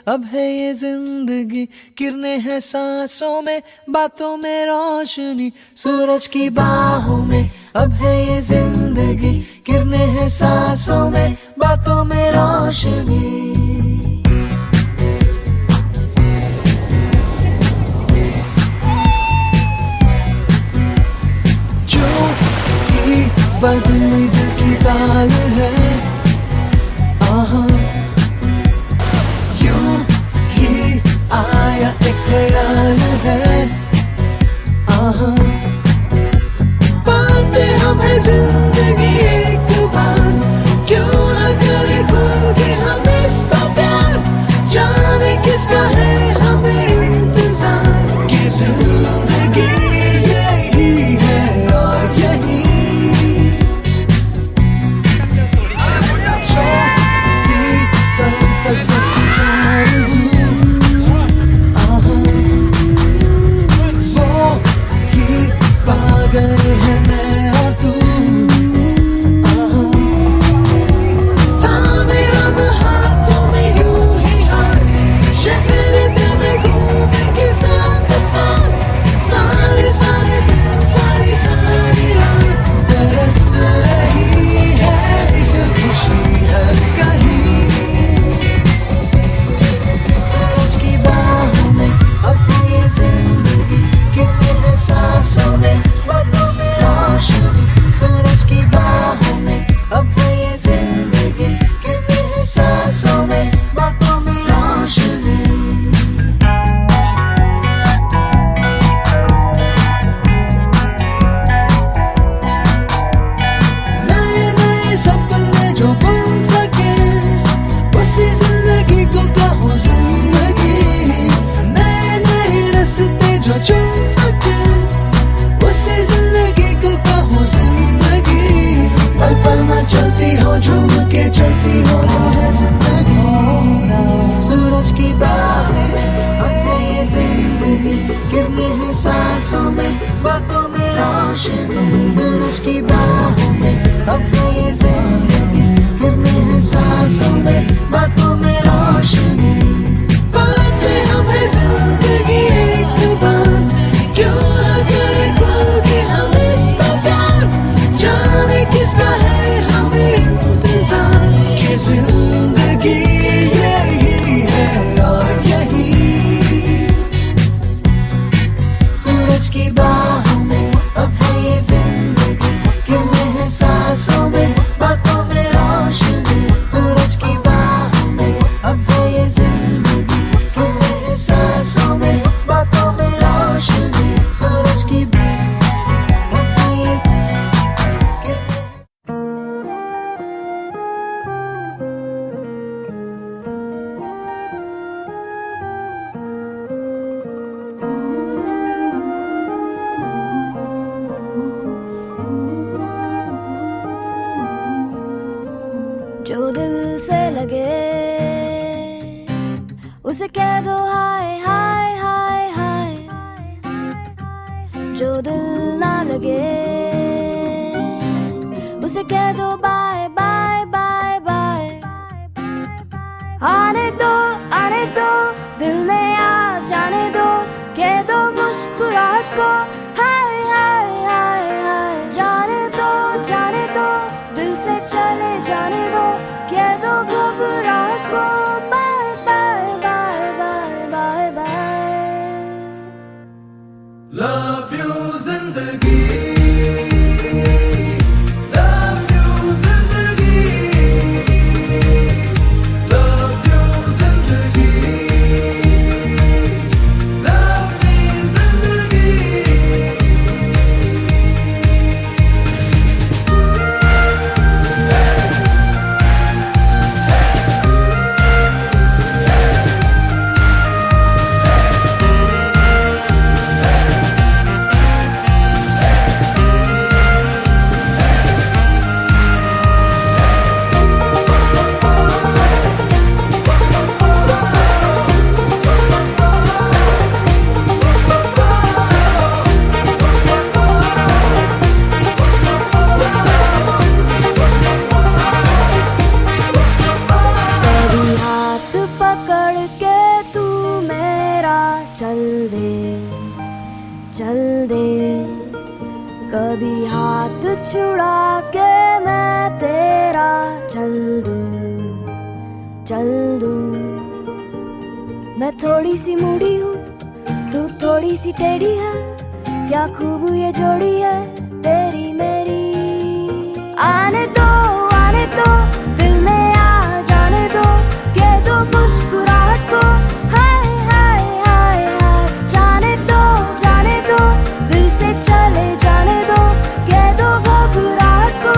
अब है ये जिंदगी, किरणें हैं सांसों में, बातों में रोशनी, सूरज की बाहों में। अब है ये जिंदगी, किरणें हैं सांसों में, बातों में रोशनी। बदली दिल की ताल है, आहा यूं ही आया एक ख्याल है, आहा पाते हमें जिंदगी एक बार, क्यों न करे खुल के हम इसका प्यार, जाने किसका है हमें इंतजार, कि जिंदगी यही है और यही गए हैं मैं और तू, थामे अब हाथों में यूं ही हाथ, शहर दिल में घूमे के साथ साथ, सारे सारे दिन सारी सारी रात, बरस रही है एक खुशी हर कहीं, सूरज की बाहों में अब ये जिंदगी, कितने सांसों में, बातों में रोशनी, सूरज की बाहों में अब है ये जिंदगी, कितने सांसों में, बातों में रोशनी। नए नए सपने जो बन सके, उसी जिंदगी को कहो जिंदगी, नए नए रास्ते जो चुन सके, उसी जिंदगी को कहो जिंदगी, पल पल में चलती हो, झूम के चलती हो, जो है जिंदगी, सूरज की बाहों में अब है ये जिंदगी, किरणें हैं सांसों में, बातों में रोशनी, सूरज की बाहों में अब है ये जिंदगी, किरणें हैं सांसों में, बातों में रोशनी, पाते हमें जिंदगी एक बार, क्यों न करे खुल के हम इसका प्यार, जाने किसका है हमें इंतजार, कि जिंदगी यही है और यही, सूरज की बाहों में अब है ये जिंदगी, किरणें हैं सांसों में, बातों में रोशनी, सूरज की बाहों में अब है ये जिंदगी, किरणें हैं सांसों में, बातों में रोशनी, सूरज की जो दिल से लगे उसे कह दो हाय हाय हाय हाय, जो दिल ना लगे उसे कह दो बाय बाय बाय बाय, आने दो दिल में आ जाने दो, कह दो मुस्कुराहट को हाय हाय हाय हाय, जाने दो दिल से चले जाने दो, कह दो घबराहट को bye bye bye bye bye bye. Love you जिंदगी, दे, कभी हाथ छुड़ा के मैं तेरा चल दूं। मैं थोड़ी सी मूडी हूँ, तू थोड़ी सी टेढ़ी है, क्या खूब ये जोड़ी है तेरी मेरी। आने दो दिल में आ जाने दो, कह दो मुस्कुराहट को हाय हाय हाय हाय। जाने दो दिल से चले जाने दो, कह दो घबराहट को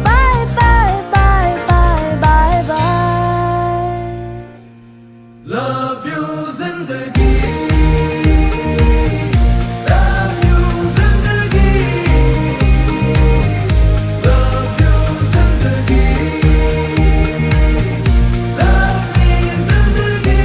bye bye bye bye bye bye. Love you जिंदगी, love you जिंदगी, love you जिंदगी, love me जिंदगी।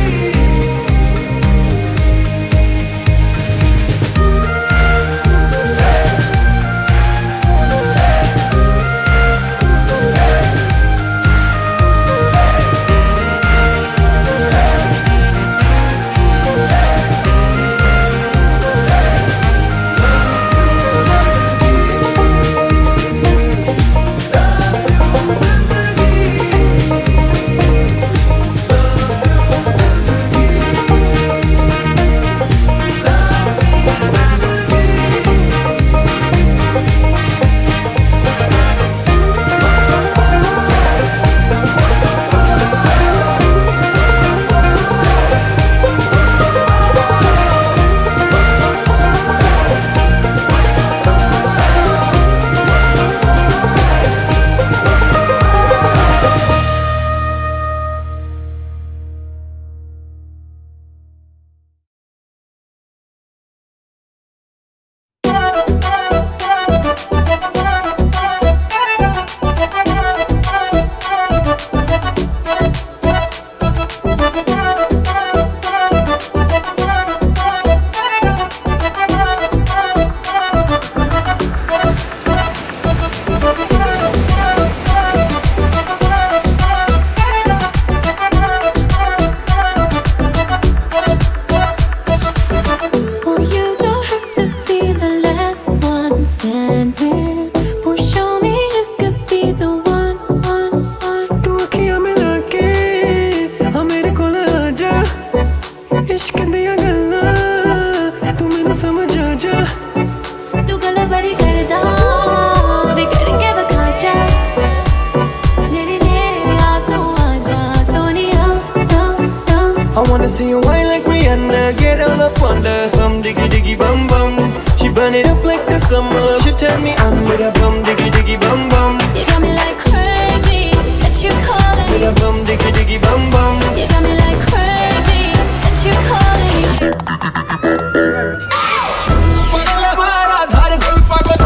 I wanna see you whine like Rihanna, get all up on the bum diggy diggy bum bum. She burn it up like the summer. She turn me on with a bum diggy diggy bum bum. You got me like crazy, that you calling With me. a bum diggy diggy bum bum. You got me like crazy, that you calling me. पगला मारा धार गुल पागल,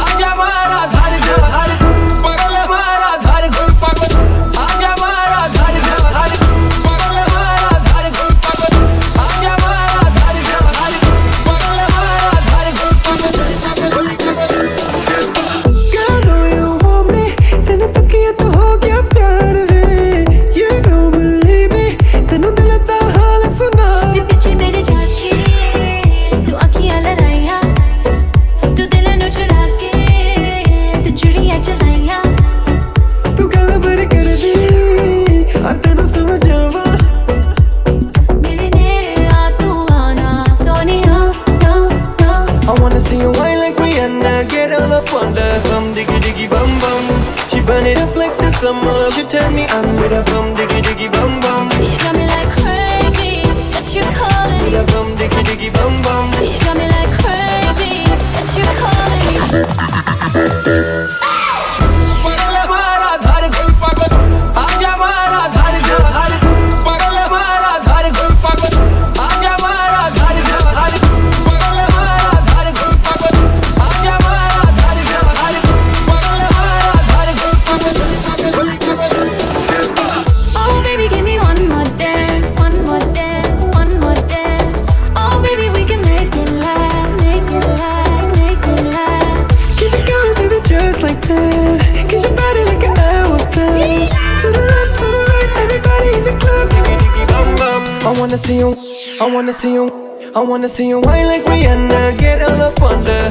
आजा मारा धार धार। पगला मारा धार गुल पागल, आजा मारा धार धार। पगला मारा धार गुल पागल, आजा मारा धार धार। पगला मारा धार गुल पागल। Girl, know you want me, तेनू तकिया तो हो गया प्यार वे। You don't believe me, तेनू दिल दा हाल सुना। पीछे मेरे जाके तू आँखियाँ लड़ाइयाँ, तू दिल नू चुरा के तू चुड़ियाँ चलाइयाँ। तू गल भर कर दी, आ तेनू समझ आवा। मेरे नेड़े आ तू आना सोनिया, ना ना। I wanna see you whine like Rihanna, get all up on the bum diggy diggy bum bum. She burn it up like the summer. She turn me on with a bum diggy diggy bum bum. You got me like crazy, that you calling With me. a bum diggy diggy bum bum. You got me like crazy, that you calling me. पगला मारा धार गुल पागल, आजा मारा धार धार। पगला मारा धार गुल पागल, आजा मारा धार धार। पगला मारा धार गुल पागल, आजा मारा धार धार। पगला मारा धार गुल पागल। Oh baby, give me one more dance, one more dance, one more dance. Oh baby, we can make it last, make it last, make it last. Keep it going, baby, just like that. Get your body like an hourglass. To the left, to the right, everybody in the club. Diggy diggy bum bum. I wanna see you, I wanna see you, I wanna see you whine like Rihanna, get all up under.